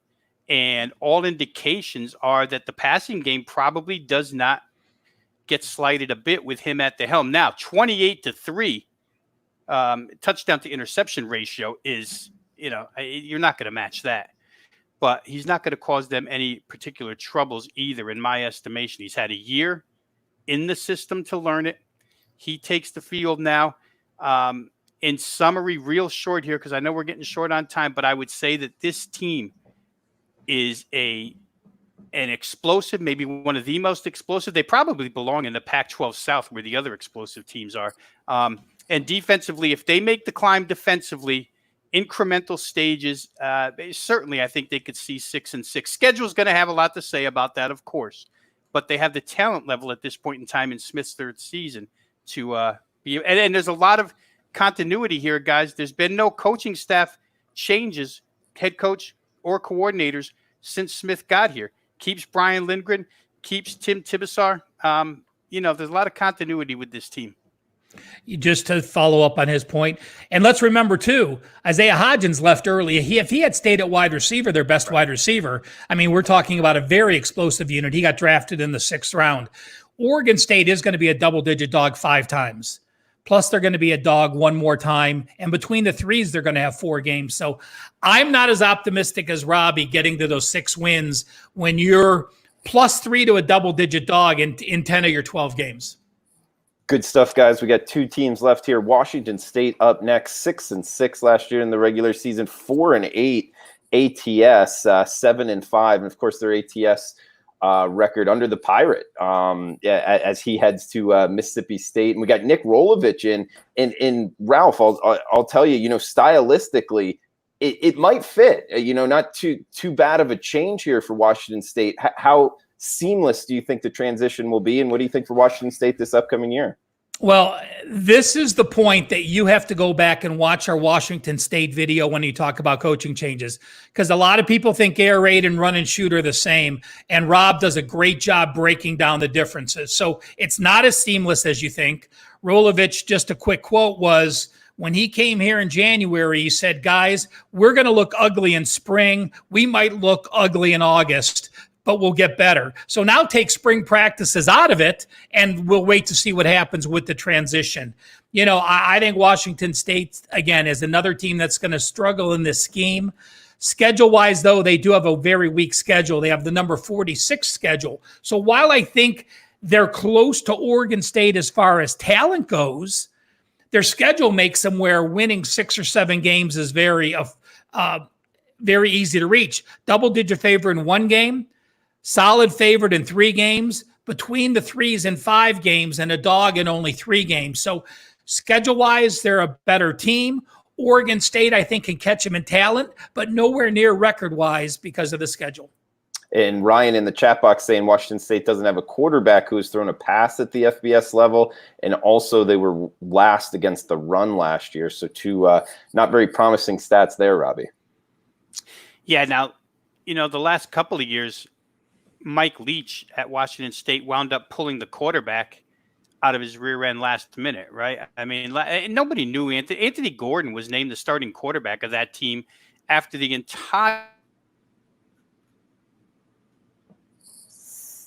and all indications are that the passing game probably does not get slighted a bit with him at the helm. Now, 28-3 touchdown to interception ratio is, you're not going to match that. But he's not going to cause them any particular troubles either, in my estimation. He's had a year in the system to learn it. He takes the field now. In summary, real short here, because I know we're getting short on time, but I would say that this team is an explosive, maybe one of the most explosive. They probably belong in the Pac-12 South, where the other explosive teams are. And defensively, if they make the climb defensively, incremental stages, certainly I think they could see 6-6. Schedule's going to have a lot to say about that, of course, but they have the talent level at this point in time in Smith's third season to be. And there's a lot of continuity here, guys. There's been no coaching staff changes, head coach or coordinators, since Smith got here. Keeps Brian Lindgren, keeps Tim Tibesar. There's a lot of continuity with this team. Just to follow up on his point, and let's remember too, Isaiah Hodgins left early. If he had stayed at wide receiver, their best wide receiver, I mean, we're talking about a very explosive unit. He got drafted in the 6th round. Oregon State is going to be a double-digit dog 5 times. Plus, they're going to be a dog one more time. And between the threes, they're going to have 4 games. So I'm not as optimistic as Robbie getting to those 6 wins when you're +3 to a double-digit dog in 10 of your 12 games. Good stuff, guys. We got 2 teams left here. Washington State up next, 6-6 last year in the regular season, 4-8 ATS, 7-5, and of course their ATS record under the Pirate as he heads to Mississippi State. And we got Nick Rolovich in Ralph. I'll tell you, stylistically, it might fit. Not too bad of a change here for Washington State. How seamless do you think the transition will be, and what do you think for Washington State this upcoming year? Well, this is the point that you have to go back and watch our Washington State video when you talk about coaching changes, because a lot of people think air raid and run and shoot are the same, and Rob does a great job breaking down the differences. So it's not as seamless as you think. Rolovich, just a quick quote, was when he came here in January, he said, guys, we're going to look ugly in spring. We might look ugly in August, but we'll get better. So now take spring practices out of it, and we'll wait to see what happens with the transition. I think Washington State, again, is another team that's going to struggle in this scheme. Schedule-wise, though, they do have a very weak schedule. They have the number 46 schedule. So while I think they're close to Oregon State as far as talent goes, their schedule makes them where winning 6 or 7 games is very easy to reach. Double-digit favorite in 1 game, solid favorite in 3 games, between the 3s in 5 games, and a dog in only 3 games. So schedule-wise, they're a better team. Oregon State, I think, can catch them in talent, but nowhere near record-wise because of the schedule. And Ryan in the chat box saying Washington State doesn't have a quarterback who has thrown a pass at the FBS level, and also they were last against the run last year. So 2 not very promising stats there, Robbie. Yeah, now, the last couple of years, Mike Leach at Washington State wound up pulling the quarterback out of his rear end last minute, right? I mean, nobody knew Anthony Gordon was named the starting quarterback of that team after the entire.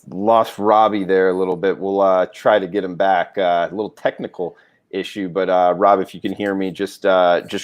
Lost Robbie there a little bit. We'll try to get him back. A little technical issue, but Rob, if you can hear me, just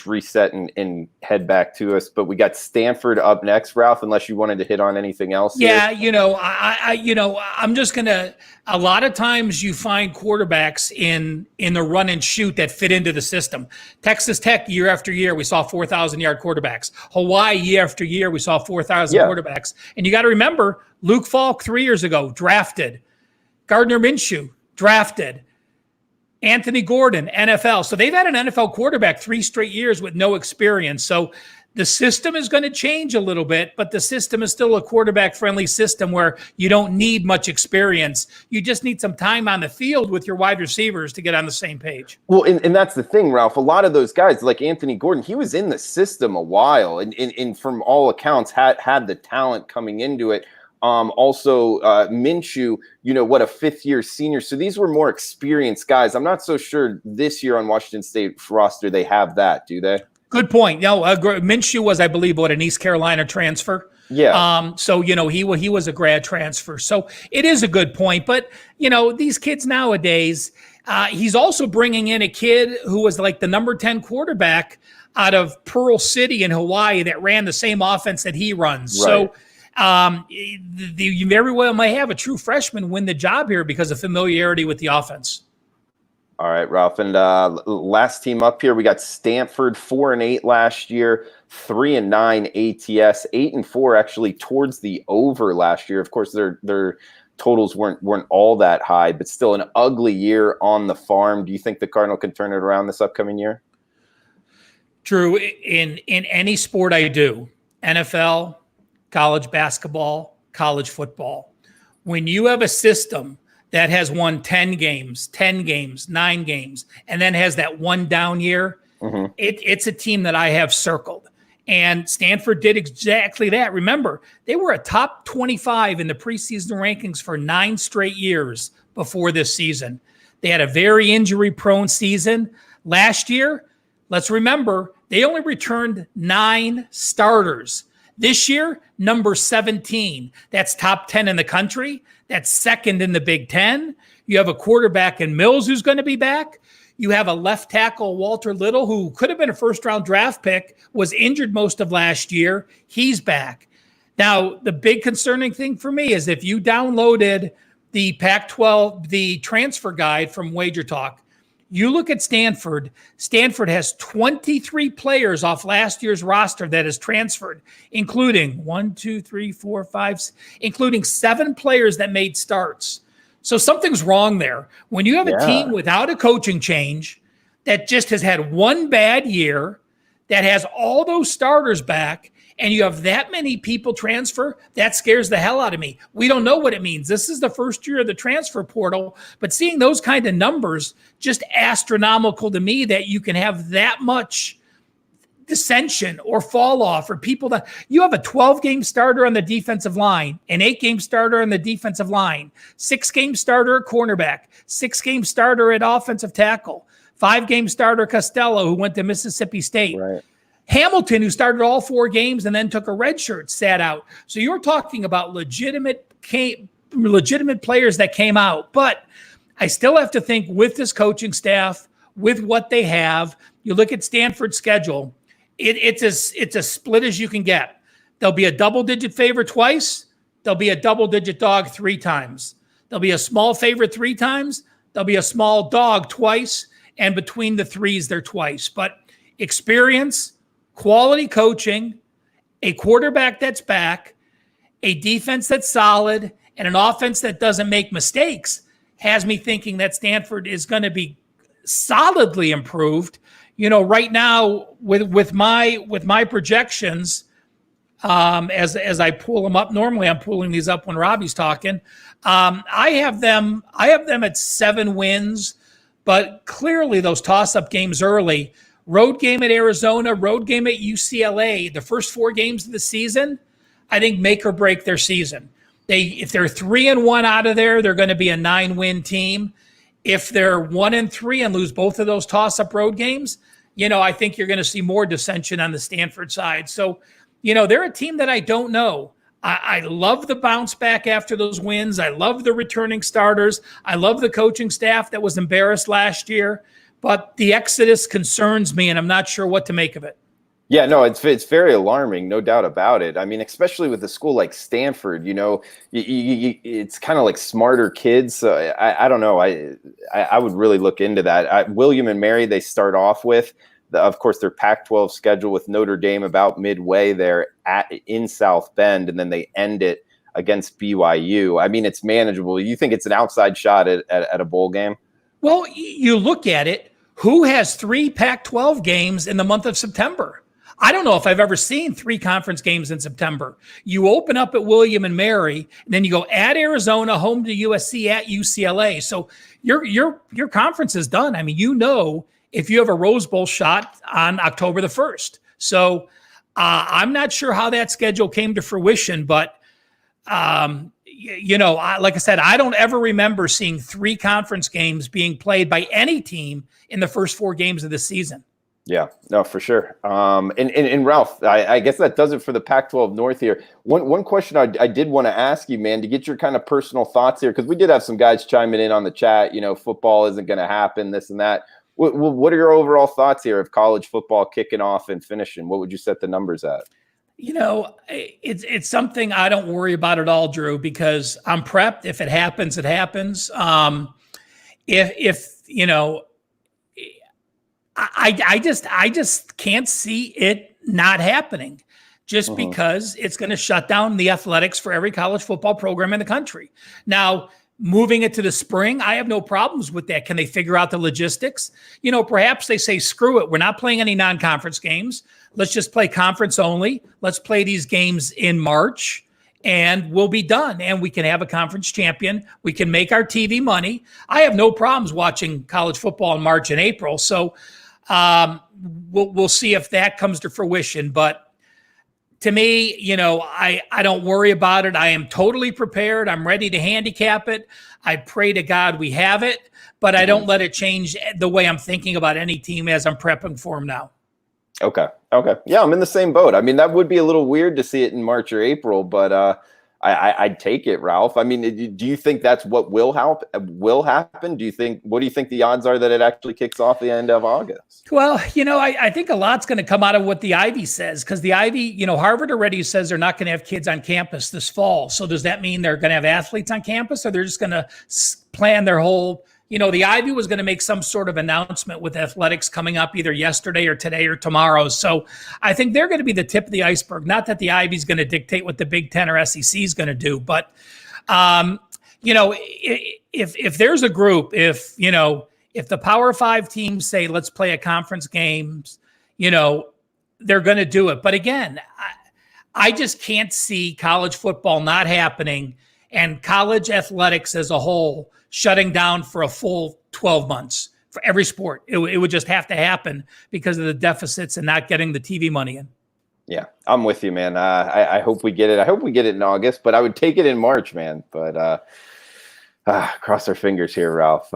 reset and head back to us. But we got Stanford up next, Ralph, unless you wanted to hit on anything else. Yeah, here. I'm just gonna. A lot of times you find quarterbacks in the run and shoot that fit into the system. Texas Tech, year after year, we saw 4,000-yard quarterbacks. Hawaii, year after year, we saw 4,000 quarterbacks. And you got to remember, Luke Falk 3 years ago drafted, Gardner Minshew drafted, Anthony Gordon, NFL. So they've had an NFL quarterback 3 straight years with no experience. So the system is going to change a little bit, but the system is still a quarterback-friendly system where you don't need much experience. You just need some time on the field with your wide receivers to get on the same page. Well, and that's the thing, Ralph. A lot of those guys, like Anthony Gordon, he was in the system a while, and from all accounts had the talent coming into it. Also, Minshew, what a fifth-year senior. So these were more experienced guys. I'm not so sure this year on Washington State's roster they have that, do they? Good point. No, Minshew was, I believe, an East Carolina transfer. Yeah. So, he was a grad transfer. So it is a good point. But, these kids nowadays, he's also bringing in a kid who was like the number 10 quarterback out of Pearl City in Hawaii that ran the same offense that he runs. Right. So you very well may have a true freshman win the job here because of familiarity with the offense. All right, Ralph. And last team up here, we got Stanford, 4-8 last year, 3-9 ATS, 8-4 actually towards the over last year. Of course, their totals weren't all that high, but still an ugly year on the farm. Do you think the Cardinal can turn it around this upcoming year? Drew, in any sport I do, NFL, college basketball, college football, when you have a system that has won 10 games, 9 games, and then has that one down year, it's a team that I have circled. And Stanford did exactly that. Remember, they were a top 25 in the preseason rankings for 9 straight years before this season. They had a very injury-prone season. Last year, let's remember, they only returned 9 starters. This year, number 17. That's top 10 in the country. That's second in the Big Ten. You have a quarterback in Mills who's going to be back. You have a left tackle, Walter Little, who could have been a first-round draft pick, was injured most of last year. He's back. Now, the big concerning thing for me is if you downloaded the Pac-12, the transfer guide from WagerTalk, you look at Stanford. Stanford has 23 players off last year's roster that has transferred, including including 7 players that made starts. So something's wrong there. When you have a team without a coaching change that just has had one bad year, that has all those starters back, and you have that many people transfer, that scares the hell out of me. We don't know what it means. This is the first year of the transfer portal, but seeing those kind of numbers, just astronomical to me that you can have that much dissension or fall off or people that you have a 12-game starter on the defensive line, an 8-game starter on the defensive line, 6-game starter at cornerback, 6-game starter at offensive tackle, 5-game starter Costello, who went to Mississippi State. Right. Hamilton, who started all 4 games and then took a red shirt, sat out. So you're talking about legitimate players that came out. But I still have to think with this coaching staff, with what they have, you look at Stanford's schedule, it's as split as you can get. There'll be a double-digit favorite twice. There'll be a double-digit dog 3 times. There'll be a small favorite 3 times. There'll be a small dog twice. And between the threes, they're twice. But experience, quality coaching, a quarterback that's back, a defense that's solid, and an offense that doesn't make mistakes has me thinking that Stanford is going to be solidly improved. Right now with my projections, as I pull them up, normally I'm pulling these up when Robbie's talking. I have them at 7 wins, but clearly those toss-up games early. Road game at Arizona, road game at UCLA, the first 4 games of the season, I think make or break their season. If they're 3-1 out of there, they're going to be a 9-win team. If they're 1-3 and lose both of those toss-up road games, I think you're going to see more dissension on the Stanford side. So, they're a team that I don't know. I love the bounce back after those wins. I love the returning starters. I love the coaching staff that was embarrassed last year. But the exodus concerns me, and I'm not sure what to make of it. Yeah, no, it's very alarming, no doubt about it. I mean, especially with a school like Stanford, it's kind of like smarter kids. So I don't know. I would really look into that. William and Mary, they start off with, of course, their Pac-12 schedule with Notre Dame about midway there in South Bend, and then they end it against BYU. I mean, it's manageable. You think it's an outside shot at a bowl game? Well, you look at it. Who has 3 Pac-12 games in the month of September? I don't know if I've ever seen 3 conference games in September. You open up at William and Mary, and then you go at Arizona, home to USC, at UCLA. So your conference is done. I mean, if you have a Rose Bowl shot on October the 1st. So I'm not sure how that schedule came to fruition, but like I said, I don't ever remember seeing 3 conference games being played by any team in the first 4 games of the season. Yeah, no, for sure. And Ralph, I guess that does it for the Pac-12 North here. One question I did want to ask you, man, to get your kind of personal thoughts here, because we did have some guys chiming in on the chat, football isn't going to happen, this and that. What are your overall thoughts here of college football kicking off and finishing? What would you set the numbers at? It's something I don't worry about at all, Drew, because I'm prepped. If it happens, it happens. I just can't see it not happening just because it's going to shut down the athletics for every college football program in the country. Now, moving it to the spring, I have no problems with that. Can they figure out the logistics? Perhaps they say, screw it. We're not playing any non-conference games. Let's just play conference only. Let's play these games in March and we'll be done. And we can have a conference champion. We can make our TV money. I have no problems watching college football in March and April. So we'll see if that comes to fruition. But to me, I don't worry about it. I am totally prepared. I'm ready to handicap it. I pray to God we have it, but I don't let it change the way I'm thinking about any team as I'm prepping for them now. Okay. Yeah, I'm in the same boat. I mean, that would be a little weird to see it in March or April, but I'd take it, Ralph. I mean, do you think that's what will happen? What do you think the odds are that it actually kicks off the end of August? Well, I think a lot's going to come out of what the Ivy says, because the Ivy, Harvard already says they're not going to have kids on campus this fall. So does that mean they're going to have athletes on campus, or they're just going to plan their whole, the Ivy was going to make some sort of announcement with athletics coming up either yesterday or today or tomorrow. So I think they're going to be the tip of the iceberg. Not that the Ivy's going to dictate what the Big Ten or SEC is going to do, but if there's a group, if the Power 5 teams say, let's play a conference games, they're going to do it. But again, I just can't see college football not happening and college athletics as a whole shutting down for a full 12 months for every sport. It would just have to happen because of the deficits and not getting the TV money in. Yeah, I'm with you, man. I hope we get it. I hope we get it in August, but I would take it in March, man. But cross our fingers here, Ralph.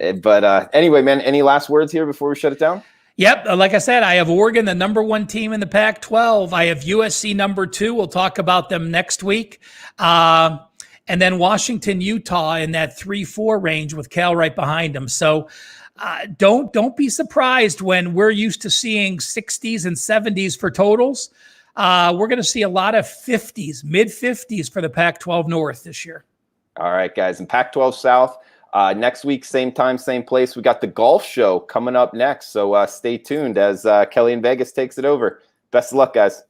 Anyway, man, any last words here before we shut it down? Yep. Like I said, I have Oregon, the number 1 team in the Pac-12. I have USC number 2. We'll talk about them next week. And then Washington, Utah in that 3-4 range with Cal right behind them. So don't be surprised when we're used to seeing 60s and 70s for totals. We're going to see a lot of 50s, mid 50s for the Pac-12 North this year. All right, guys. And Pac-12 South, next week, same time, same place. We got the golf show coming up next. So stay tuned as Kelly in Vegas takes it over. Best of luck, guys.